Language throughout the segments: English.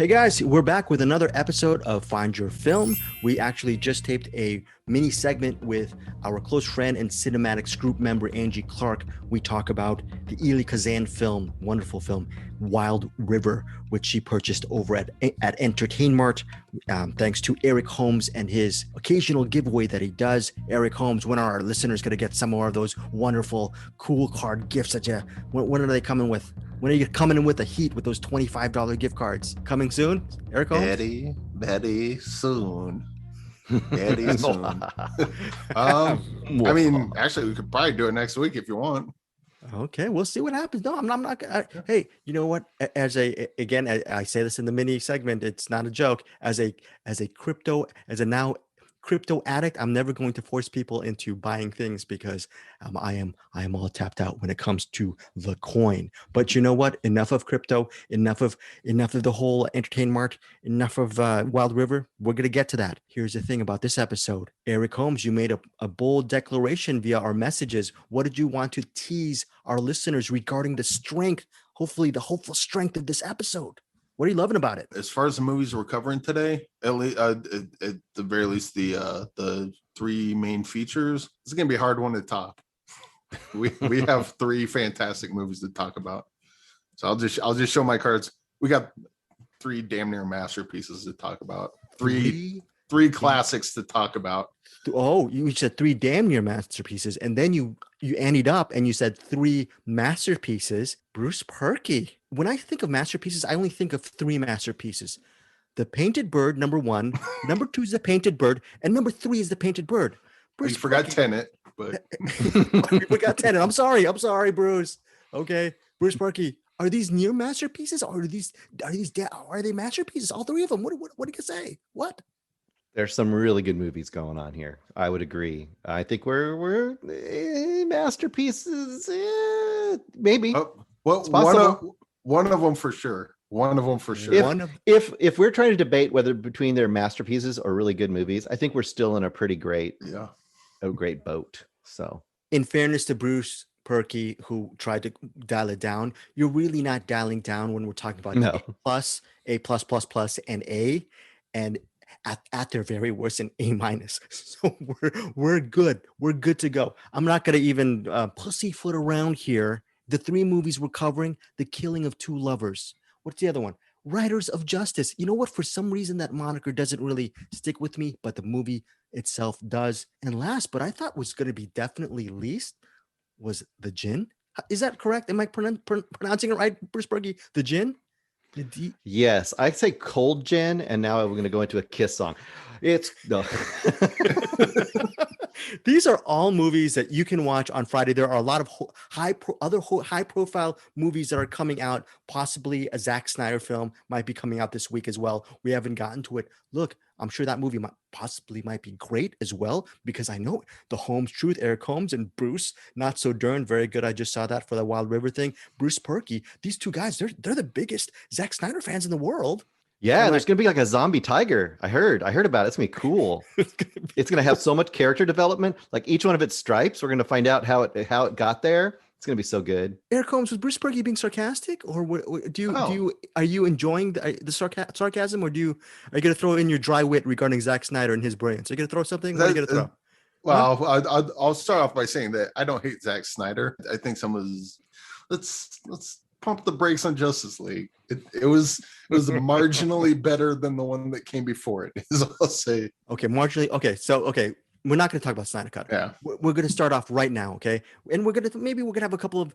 Hey guys, we're back with another episode of Find Your Film. We actually just taped a mini segment with our close friend and cinematics group member Angie Clark. We talk about the Elia Kazan film, wonderful film, Wild River, which she purchased over at Entertainmart. Thanks to Eric Holmes and his occasional giveaway that he does. Eric Holmes, when are our listeners going to get some more of those wonderful cool card gifts that you? When are they coming with? When are you coming in with the heat with those $25 gift cards? Coming soon, Eric Holmes? Betty, soon. Betty, soon. I mean, actually, we could probably do it next week if you want. Okay, we'll see what happens. No, I'm not. Hey, you know what? I say this in the mini segment. It's not a joke. As a now crypto addict, I'm never going to force people into buying things because I am all tapped out when it comes to the coin. But you know what? Enough of crypto. Enough of the whole Entertainmart. Enough of Wild River. We're gonna get to that. Here's the thing about this episode, Eric Holmes. You made a bold declaration via our messages. What did you want to tease our listeners regarding the strength? Hopefully, the hopeful strength of this episode. What are you loving about it? As far as the movies we're covering today, at the very least, the three main features, it's gonna be a hard one to top. We have three fantastic movies to talk about. So I'll just show my cards. We got three damn near masterpieces to talk about. Three classics to talk about. Oh, you said three damn near masterpieces, and then you anteed up and you said three masterpieces. Bruce Perky. When I think of masterpieces, I only think of three masterpieces. The Painted Bird, number one. Number two is The Painted Bird, and number three is The Painted Bird. Bruce, you forgot Tenet, but we got Tenet. I'm sorry, Bruce. Okay, Bruce Perky. Are these near masterpieces, or are they masterpieces? All three of them. What do you say? What? There's some really good movies going on here. I would agree. I think we're masterpieces. Maybe. Well, one of them for sure. If we're trying to debate whether between their masterpieces or really good movies, I think we're still in a pretty great boat. So, in fairness to Bruce Perky, who tried to dial it down, you're really not dialing down when we're talking about A plus, and A, and at their very worst, an A-. So we're good. We're good to go. I'm not going to even pussyfoot around here. The three movies we're covering: The Killing of Two Lovers. What's the other one? Riders of Justice. You know what? For some reason, that moniker doesn't really stick with me, but the movie itself does. And last, but I thought was going to be definitely least, was The Djinn. Is that correct? Am I pronouncing it right, Bruce Perky? The Djinn? Yes, I say Cold Gin, and now we're going to go into a Kiss song. It's no. These are all movies that you can watch on Friday. There are a lot of high-profile movies that are coming out. Possibly a Zack Snyder film might be coming out this week as well. We haven't gotten to it. Look, I'm sure that movie might be great as well, because I know the Holmes Truth, Eric Holmes, and Bruce, not so darn very good. I just saw that for the Wild River thing. Bruce Perky, these two guys, they're the biggest Zack Snyder fans in the world. Yeah, there's gonna be like a zombie tiger. I heard about it. It's gonna be cool. It's gonna have so much character development. Like each one of its stripes, we're gonna find out how it got there. It's gonna be so good. Eric Holmes, was Bruce Perky being sarcastic, or are you enjoying the sarcasm, or are you gonna throw in your dry wit regarding Zack Snyder and his brilliance? Are you gonna throw something? What are you gonna throw? Well, I'll start off by saying that I don't hate Zack Snyder. I think some of his let's pump the brakes on Justice League. It was marginally better than the one that came before it, is what I'll say. Okay, marginally. Okay, we're not going to talk about Snyder Cut. Yeah, we're going to start off right now. Okay, and we're gonna have a couple of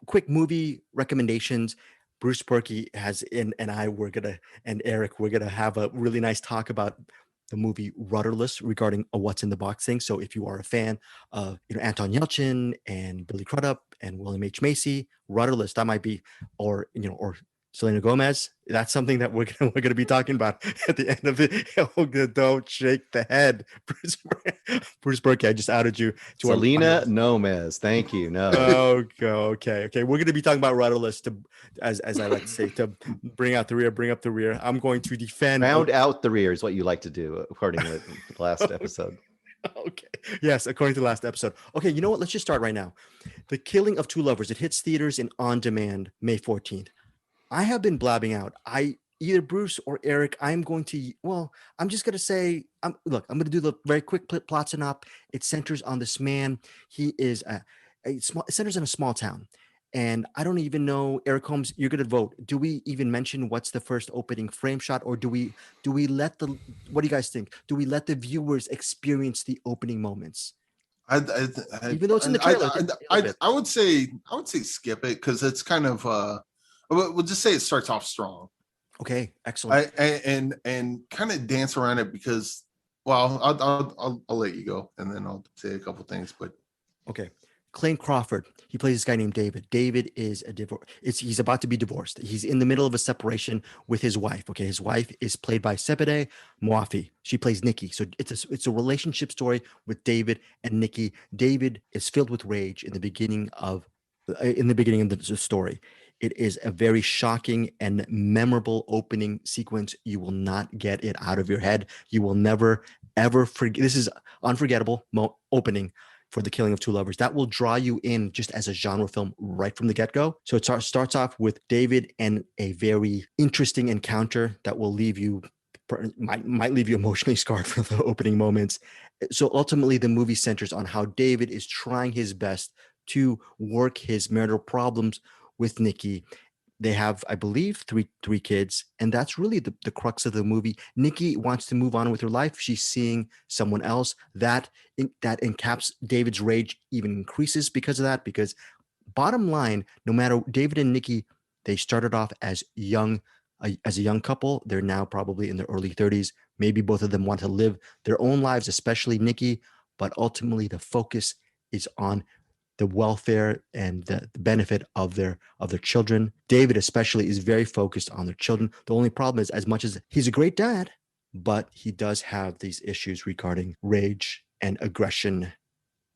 quick movie recommendations. Bruce Perky and Eric, we're gonna have a really nice talk about the movie Rudderless regarding a what's in the box thing. So if you are a fan of Anton Yelchin and Billy Crudup and William H. Macy, Rudderless, that might be, or Selena Gomez, that's something that we're gonna be talking about at the end of it. Oh, don't shake the head, Bruce Perky. I just outed you to Selena Gomez. Thank you. No. Okay. We're gonna be talking about Rudderless, as I like to say, to bring up the rear. I'm going to defend. Round out the rear is what you like to do, according to the last episode. Okay. Yes, according to the last episode. Okay, you know what? Let's just start right now. The Killing of Two Lovers. It hits theaters in on demand May 14th. I have been blabbing out. I either Bruce or Eric, I'm just going to say, I'm going to do the very quick plot synopsis. It centers on this man. He is it centers in a small town. And I don't even know, Eric Holmes, you're going to vote. Do we even mention what's the first opening frame shot, or do we let what do you guys think? Do we let the viewers experience the opening moments? Even though it's in the trailer, I would say skip it, because it's kind of we'll just say it starts off strong. Okay, excellent. And kind of dance around it, because, well, I'll let you go, and then I'll say a couple things. But okay, Clayne Crawford, he plays this guy named David. David is a divorce. He's about to be divorced. He's in the middle of a separation with his wife. Okay, his wife is played by Sebede Moafi. She plays Nikki. So it's a relationship story with David and Nikki. David is filled with rage in the beginning of the story. It is a very shocking and memorable opening sequence. You will not get it out of your head. You will never, ever forget. This is unforgettable opening for The Killing of Two Lovers. That will draw you in just as a genre film right from the get-go. So it starts off with David and a very interesting encounter that will leave you, might leave you emotionally scarred for the opening moments. So ultimately, the movie centers on how David is trying his best to work his marital problems with Nikki. They have, I believe, three kids, and that's really the crux of the movie. Nikki wants to move on with her life. She's seeing someone else. That encaps David's rage even increases because of that. Because bottom line, no matter David and Nikki, they started off as a young couple. They're now probably in their early 30s. Maybe both of them want to live their own lives, especially Nikki. But ultimately, the focus is on the welfare and the benefit of their children. David especially is very focused on their children. The only problem is, as much as he's a great dad, but he does have these issues regarding rage and aggression.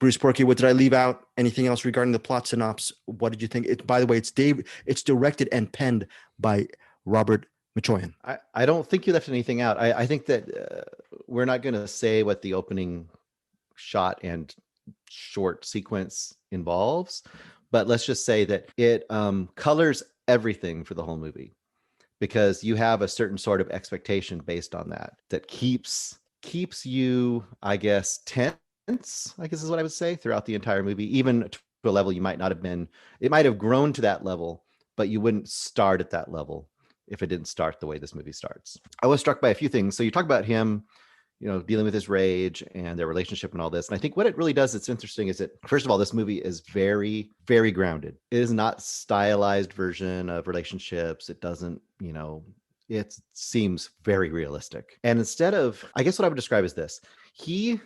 Bruce Porky, what did I leave out? Anything else regarding the plot synopsis? What did you think? By the way, it's directed and penned by Robert Machoyan. I don't think you left anything out. I think that we're not going to say what the opening shot and short sequence involves, but let's just say that it colors everything for the whole movie, because you have a certain sort of expectation based on that keeps you, I guess, tense, I guess is what I would say, throughout the entire movie, even to a level you might not have been. It might have grown to that level, but you wouldn't start at that level if it didn't start the way this movie starts. I was struck by a few things. So you talk about him, dealing with his rage and their relationship and all this. And I think what it really does, it's interesting, is that, first of all, this movie is very, very grounded. It is not stylized version of relationships. It doesn't, it seems very realistic. And instead of, I guess what I would describe as this, he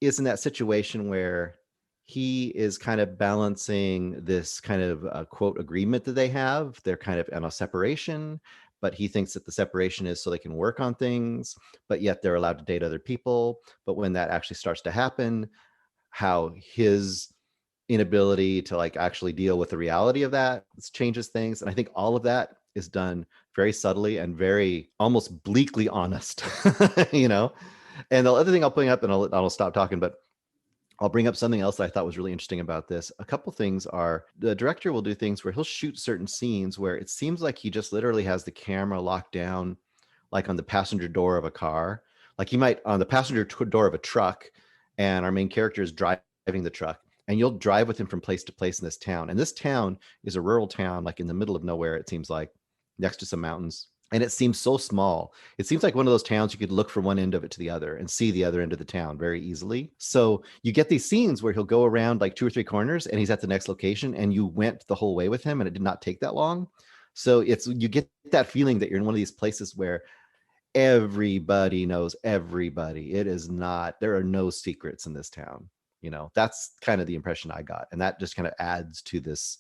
is in that situation where he is kind of balancing this kind of quote agreement that they have. They're kind of in a separation, but he thinks that the separation is so they can work on things, but yet they're allowed to date other people. But when that actually starts to happen, how his inability to actually deal with the reality of that changes things. And I think all of that is done very subtly and very almost bleakly honest, And the other thing I'll bring up, and I'll stop talking, but I'll bring up something else that I thought was really interesting about this. A couple things are, the director will do things where he'll shoot certain scenes where it seems like he just literally has the camera locked down, like on the passenger door of a car. Like he might on the passenger door of a truck, and our main character is driving the truck, and you'll drive with him from place to place in this town. And this town is a rural town, like in the middle of nowhere, it seems like, next to some mountains. And it seems so small. It seems like one of those towns you could look from one end of it to the other and see the other end of the town very easily. So you get these scenes where he'll go around like 2 or 3 corners and he's at the next location, and you went the whole way with him and it did not take that long. So you get that feeling that you're in one of these places where everybody knows everybody. There are no secrets in this town. That's kind of the impression I got. And that just kind of adds to this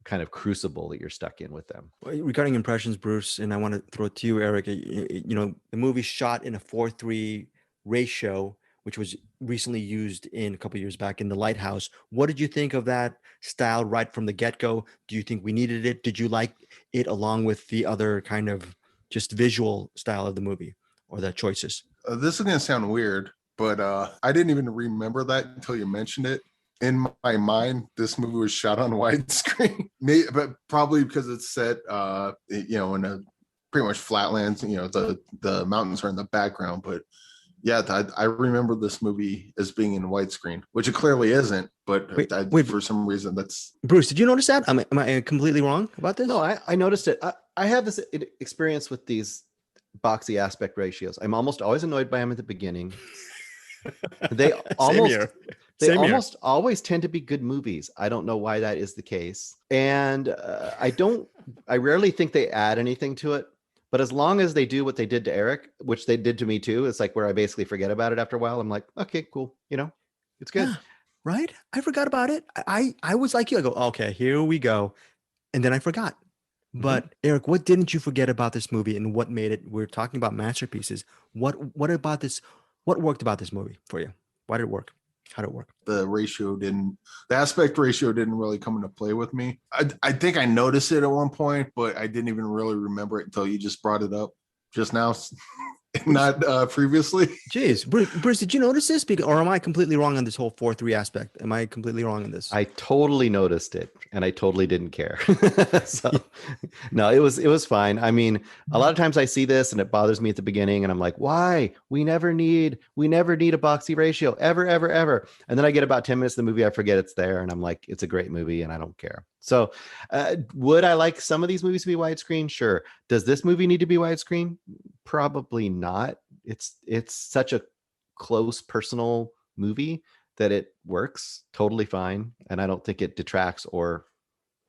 kind of crucible that you're stuck in with them. Regarding impressions, Bruce, and I want to throw it to you, Eric, the movie shot in a 4:3 ratio, which was recently used in a couple of years back in The Lighthouse. What did you think of that style right from the get-go? Do you think we needed it? Did you like it along with the other kind of just visual style of the movie, or the choices? This is going to sound weird, but I didn't even remember that until you mentioned it. In my mind, this movie was shot on widescreen, but probably because it's set, in a pretty much flatlands. You know, the mountains are in the background, but yeah, I remember this movie as being in widescreen, which it clearly isn't. But Wait, for some reason, that's Bruce, did you notice that? Am I completely wrong about this? No, I noticed it. I have this experience with these boxy aspect ratios. I'm almost always annoyed by them at the beginning. They Same here. always tend to be good movies. I don't know why that is the case. And I rarely think they add anything to it. But as long as they do what they did to Eric, which they did to me too, it's like where I basically forget about it after a while. I'm like, okay, cool. You know, it's good. Yeah, right? I forgot about it. I was like you. I go, okay, here we go. And then I forgot. But Eric, what didn't you forget about this movie and what made it? We're talking about masterpieces. What about this? What worked about this movie for you? Why did it work? How did it work? the aspect ratio didn't really come into play with me. I think I noticed it at one point, but I didn't even really remember it until you just brought it up just now, not previously. Jeez, Bruce, did you notice this? Or am I completely wrong on this whole 4-3 aspect? Am I completely wrong on this? I totally noticed it and I totally didn't care. So no, it was fine. I mean, a lot of times I see this and it bothers me at the beginning and I'm like, why? We never need a boxy ratio ever. And then I get about 10 minutes of the movie, I forget it's there and I'm like, it's a great movie and I don't care. So would I like some of these movies to be widescreen? Sure. Does this movie need to be widescreen? Probably not. It's such a close personal movie that it works totally fine. And I don't think it detracts or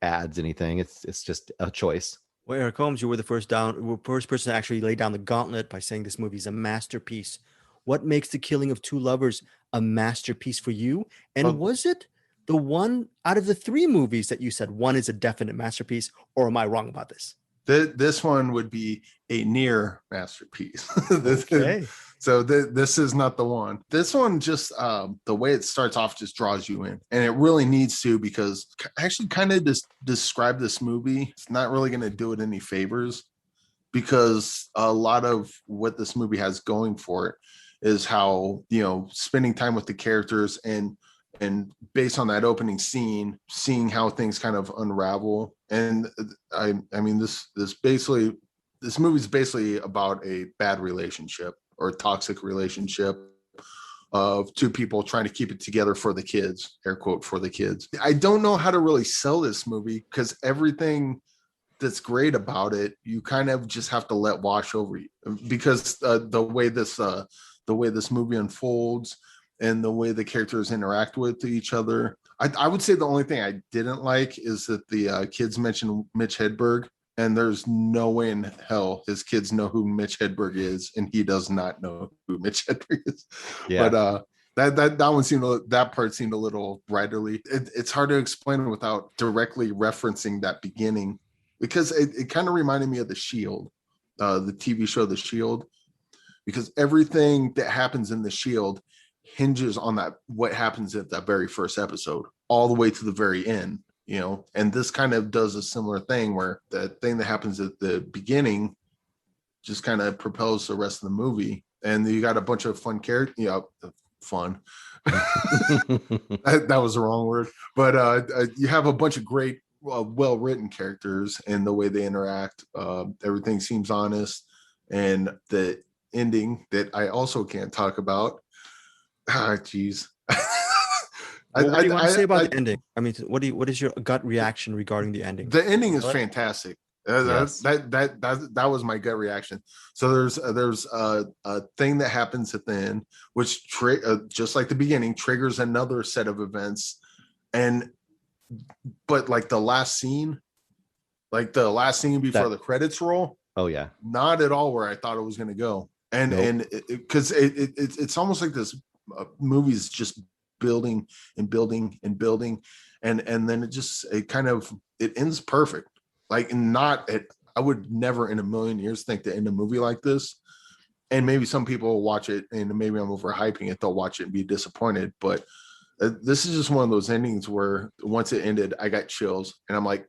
adds anything. It's just a choice. Well, Eric Holmes, you were the first person to actually lay down the gauntlet by saying this movie is a masterpiece. What makes The Killing of Two Lovers a masterpiece for you? And was it the one out of the 3 movies that you said one is a definite masterpiece, or am I wrong about this? This one would be a near masterpiece. Okay. So this is not the one. This one just the way it starts off just draws you in, and it really needs to, because actually kind of describe this movie. It's not really going to do it any favors, because a lot of what this movie has going for it is how, you know, spending time with the characters and based on that opening scene, seeing how things kind of unravel. And I mean, this movie's basically about a bad relationship or a toxic relationship of 2 people trying to keep it together for the kids, air quote, for the kids. I don't know how to really sell this movie, because everything that's great about it, you kind of just have to let wash over you, because the way this movie unfolds and the way the characters interact with each other. I would say the only thing I didn't like is that the kids mentioned Mitch Hedberg, and there's no way in hell his kids know who Mitch Hedberg is, and he does not know who Mitch Hedberg is. Yeah. But that part seemed a little writerly. It's hard to explain without directly referencing that beginning, because it kind of reminded me of The Shield, the TV show The Shield, because everything that happens in The Shield hinges on that, what happens at that very first episode all the way to the very end, you know. And this kind of does a similar thing, where the thing that happens at the beginning just kind of propels the rest of the movie, and you got a bunch of fun characters, you know, fun that was the wrong word, but you have a bunch of great well-written characters, and the way they interact, everything seems honest. And the ending that I also can't talk about. Geez. What do you want to say about the ending? I mean, what is your gut reaction regarding the ending? The ending is fantastic. Yes. That was my gut reaction. So there's a thing that happens at the end, which just like the beginning, triggers another set of events, but like the last scene before the credits roll. Oh yeah, not at all where I thought it was going to go, and because it's almost like this movie's just building and building and building, and then it ends perfect. Like, I would never in a million years think to end a movie like this. And maybe some people will watch it, and maybe I'm overhyping it, they'll watch it and be disappointed, but this is just one of those endings where once it ended, I got chills, and I'm like,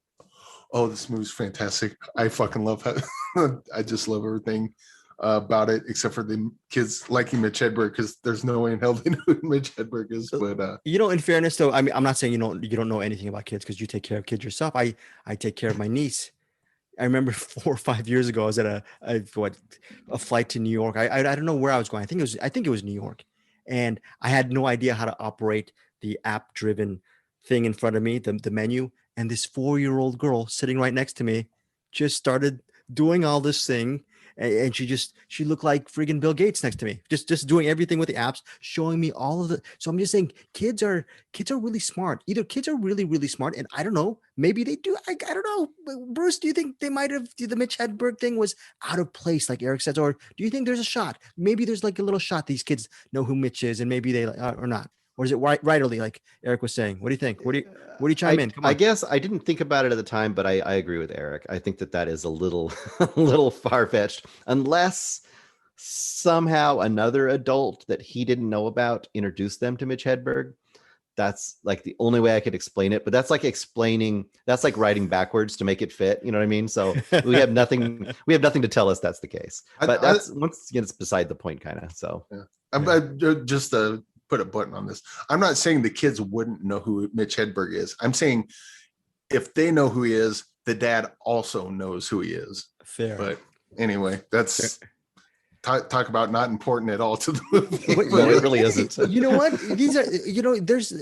oh, this movie's fantastic. I fucking love it. I just love everything about it, except for the kids liking Mitch Hedberg, because there's no way in hell they know who Mitch Hedberg is. But you know, in fairness, though, I mean, I'm not saying you don't know anything about kids, because you take care of kids yourself. I take care of my niece. I remember 4 or 5 years ago, I was at a flight to New York. I don't know where I was going. I think it was New York, and I had no idea how to operate the app driven thing in front of me, the menu. And this 4-year-old girl sitting right next to me just started doing all this thing, and she looked like friggin' Bill Gates next to me, just doing everything with the apps, showing me all of the. So I'm just saying, kids are really smart. Either kids are really, really smart, and I don't know, maybe they do. I don't know. Bruce, do you think they might have, the Mitch Hedberg thing was out of place, like Eric says, or do you think there's a shot? Maybe there's like a little shot these kids know who Mitch is, and maybe they or not, or is it rightly like Eric was saying? What do you think? What do you chime in? Come I on. guess I didn't think about it at the time, but I agree with Eric. I think that is a little a little far fetched, unless somehow another adult that he didn't know about introduced them to Mitch Hedberg. That's like the only way I could explain it. But that's like writing backwards to make it fit. You know what I mean? So we have nothing. We have nothing to tell us that's the case. But that's once again, it's beside the point, kind of. So yeah. Just to put a button on this, I'm not saying the kids wouldn't know who Mitch Hedberg is. I'm saying if they know who he is, the dad also knows who he is. Fair. But anyway, that's talk about not important at all to the movie. No, it really isn't. You know what? These are, there's,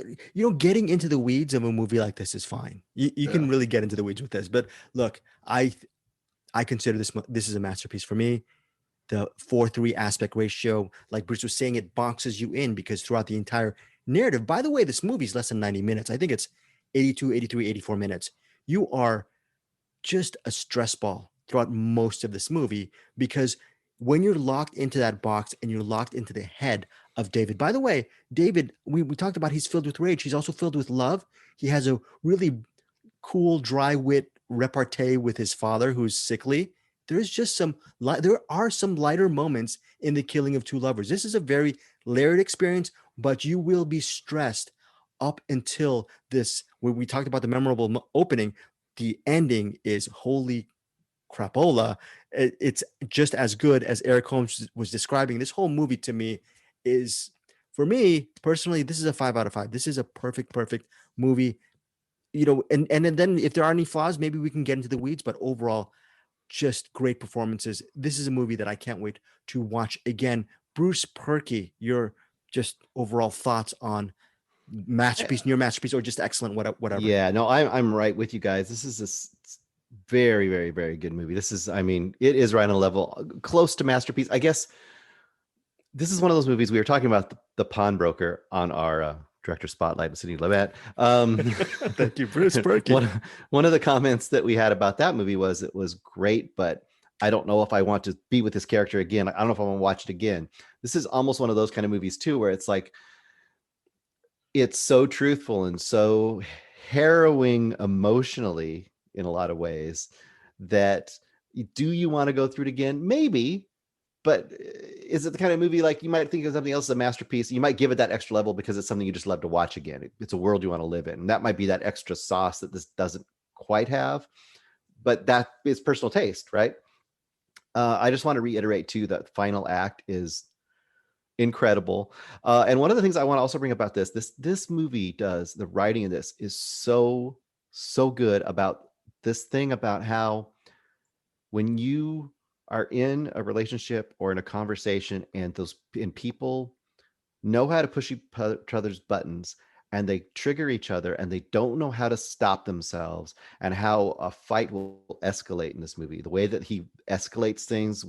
getting into the weeds of a movie like this is fine. You can really get into the weeds with this. But look, I consider this is a masterpiece for me. The 4:3 aspect ratio, like Bruce was saying, it boxes you in because throughout the entire narrative, by the way, this movie is less than 90 minutes. I think it's 82, 83, 84 minutes. You are just a stress ball throughout most of this movie because when you're locked into that box and you're locked into the head of David, by the way, David, we talked about he's filled with rage. He's also filled with love. He has a really cool, dry wit repartee with his father who's sickly. There are some lighter moments in the killing of two lovers. This is a very layered experience, but you will be stressed up until this, when we talked about the memorable opening. The ending is holy crapola. It's just as good as Eric Holmes was describing. This whole movie to me is, for me personally, this is a 5 out of 5. This is a perfect movie. And then if there are any flaws, maybe we can get into the weeds, but overall, just great performances. This is a movie that I can't wait to watch again. Bruce Perky, your just overall thoughts on masterpiece, near masterpiece, or just excellent, whatever. Yeah, no, I'm right with you guys. This is very, very, very good movie. This is, it is right on a level close to masterpiece. I guess this is one of those movies. We were talking about the Pawnbroker on our director spotlight with Sidney Lumet. Thank you, Bruce Perky. One of the comments that we had about that movie was it was great, but I don't know if I want to be with this character again. I don't know if I want to watch it again. This is almost one of those kind of movies too, where it's like, it's so truthful and so harrowing emotionally in a lot of ways that do you want to go through it again? Maybe. But is it the kind of movie like you might think of something else as a masterpiece? You might give it that extra level because it's something you just love to watch again. It's a world you want to live in. And that might be that extra sauce that this doesn't quite have. But that is personal taste, right? I just want to reiterate, too, that final act is incredible. And one of the things I want to also bring about this movie does, the writing of this is so good about this thing about how when you are in a relationship or in a conversation and people know how to push each other's buttons and they trigger each other and they don't know how to stop themselves, and how a fight will escalate in this movie. The way that he escalates things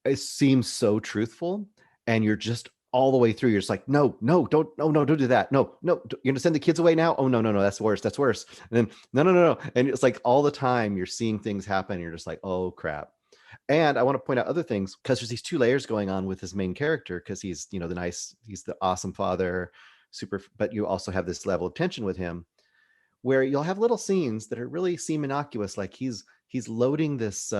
it seems so truthful, and you're just all the way through. You're just like, no, don't do that. No, you're gonna send the kids away now. Oh, no, that's worse. And then no. And it's like all the time you're seeing things happen. And you're just like, oh crap. And I want to point out other things because there's these two layers going on with his main character, because he's, he's the awesome father, but you also have this level of tension with him where you'll have little scenes that really seem innocuous. Like he's loading this,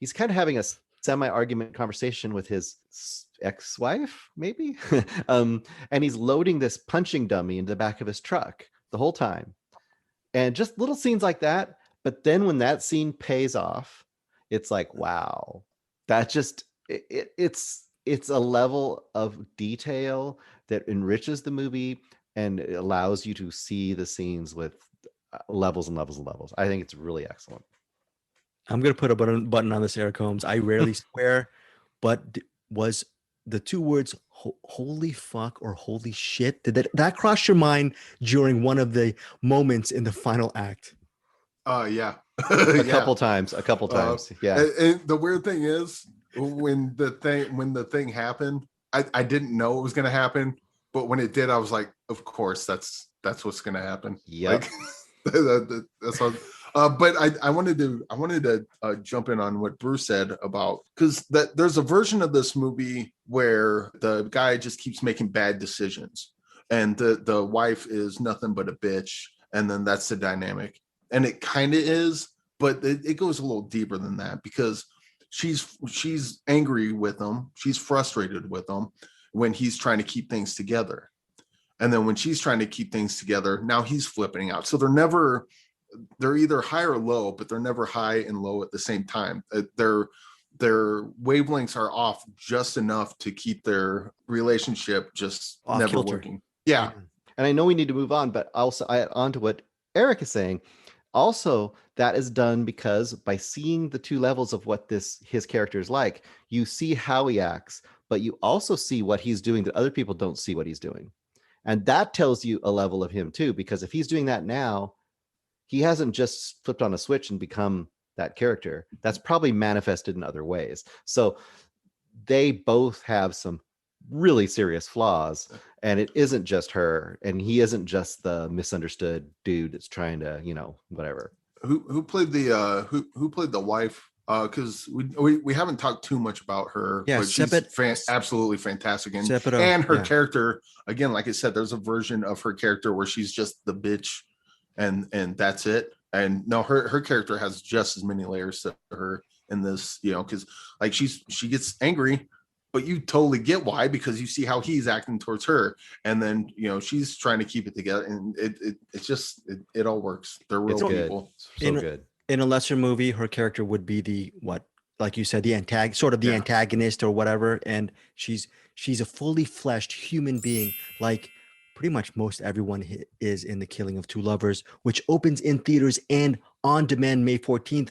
he's kind of having a semi-argument conversation with his ex-wife, maybe. And he's loading this punching dummy into the back of his truck the whole time. And just little scenes like that. But then when that scene pays off, it's like, wow, that just, it's a level of detail that enriches the movie and it allows you to see the scenes with levels and levels and levels. I think it's really excellent. I'm gonna put a button on this, Eric Holmes. I rarely swear, but was the two words "holy fuck" or "holy shit"? Did that cross your mind during one of the moments in the final act? Yeah. A Yeah. couple times. Yeah. And the weird thing is when the thing happened, I didn't know it was gonna happen, but when it did, I was like, of course, that's what's gonna happen. Yep. Like that's what. But I wanted to jump in on what Bruce said about, because that there's a version of this movie where the guy just keeps making bad decisions, and the wife is nothing but a bitch, and then that's the dynamic, and it kind of is, but it goes a little deeper than that, because she's angry with him, she's frustrated with him when he's trying to keep things together, and then when she's trying to keep things together, now he's flipping out. So they're either high or low, but they're never high and low at the same time. Their wavelengths are off just enough to keep their relationship just Off never kilter. working. Yeah. And I know we need to move on, but also on to what Eric is saying. Also, that is done because by seeing the two levels of what his character is like, you see how he acts, but you also see what he's doing that other people don't see what he's doing. And that tells you a level of him too, because if he's doing that now, he hasn't just flipped on a switch and become that character. That's probably manifested in other ways. So they both have some really serious flaws, and it isn't just her, and he isn't just the misunderstood dude that's trying to, whatever. Who played the wife? Because we haven't talked too much about her, Yeah, but she's absolutely fantastic, and her character, again, like I said, there's a version of her character where she's just the bitch, and that's it. And no, her character has just as many layers to her in this, because like she gets angry, but you totally get why, because you see how he's acting towards her, and then she's trying to keep it together, and it all works. They're real people. So good. In a lesser movie, her character would be like you said, the antagonist or whatever, and she's a fully fleshed human being, like pretty much most everyone is in The Killing of Two Lovers, which opens in theaters and on demand May 14th.